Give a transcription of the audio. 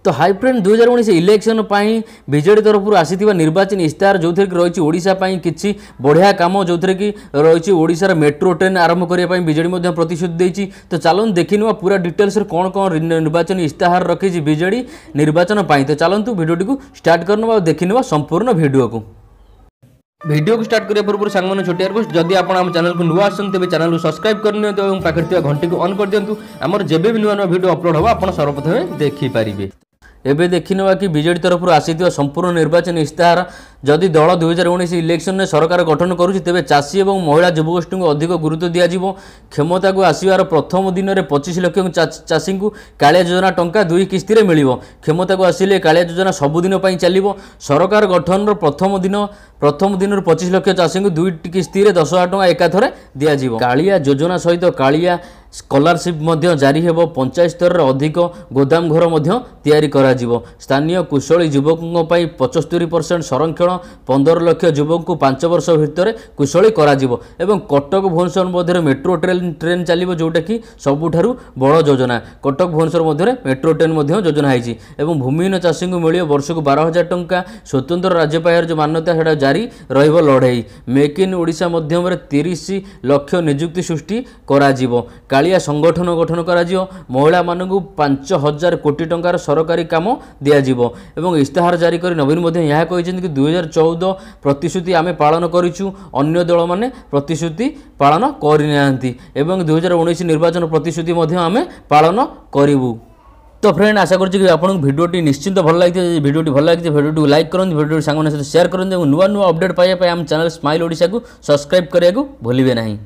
तो high friend 2019 election BJD तरफ आसी निर्वाचन इस्ताहार जो थी रही ओडिशा किसी बढ़िया कम जो थी कि रही ओडिशार मेट्रो ट्रेन आरंभ करने बीजेडी प्रतिश्रुति देती। तो चलते देखने पूरा डिटेल्स कौन कौन निर्वाचन इस्ताहार रखी बीजेडी निर्वाचन तो चलतु भिडियोटी को स्टार्ट करने देखने संपूर्ण भिडियो को। वीडियो को स्टार्ट करने पूर्व सांग छोटिया रिक्वेस्ट जदि आप चैनल को नुआ आसते तेज चैनल को सब्सक्राइब कर पाखे घंटी को ऑन कर दिंतु आमर जब भी नुआ नुआ वीडियो अपलोड होगा आप सर्वप्रथम देखिपारे। एबे देखिनवा कि बीजेडी तरफ आसी संपूर्ण निर्वाचन इस्ताहार जदि दल 2019 इलेक्शन में सरकार गठन करुच्ची तेज चाषी और महिला युवगोष्ठी को अधिक गुरुत्व दिज्व। क्षमता को आसबार प्रथम दिन में 25 लाख चाषी को कालिया योजना टंका 2 किस्ती में मिल। क्षमता को आसिले कालिया योजना सबुदिन चलो। सरकार गठन प्रथम दिन 25 लाख चाषी को 2 किस्ती 10,000 टंका एकाथरे दिज्व। कालिया योजना सहित कालिया स्कॉलरशिप जारी हेब। पंचायत स्तर में अधिक गोदाम घर तैयारी करा जिवो। स्थानीय कुशली युवकों 75% संरक्षण 15 लाख युवक को 5 वर्ष भितर कुशली करा जिवो। एवं कटक भुवनेश्वर मध्य मेट्रो ट्रेन चलो जोटा कि सबुठारु बड़ योजना। कटक भुवनेश्वर मध्य मेट्रो ट्रेन योजना है। एवं भूमिहीन चाषी को मिले वर्ष को 12,000 टंका। स्वतंत्र राज्य पाइबार जो मान्यता है जारी रहिबो लड़ाई। मेक इन ओडिशा मध्यम 30 लाख नियुक्ति सृष्टि करा जिवो। कालिया संगठन गठन करा जिवो। महिला मानकु 5,000 कोटी टंकार सरकारी काम दिज्व। एवं इस्ताहार जारी कर नवीन यह कहते कि 2014 प्रतिश्रुति आमे पालन करिछु अन्य दल माने प्रतिश्रुति पालन करनाहांती। एवं 2019 निर्वाचन प्रतिश्रुति आमे पालन करिवु। तो फ्रेंड आशा करुँच आपको भिडियोटी निश्चिंत भल लगी। भिडियोटी भल लगी भिडियो लाइक करूँ, भिडियो सांग सहित शेयर करूँ। नुआ नुआ अपडेट पाइबा आम चैनल स्माइल ओडिशा को सब्सक्राइब करने को भूलिए नहीं।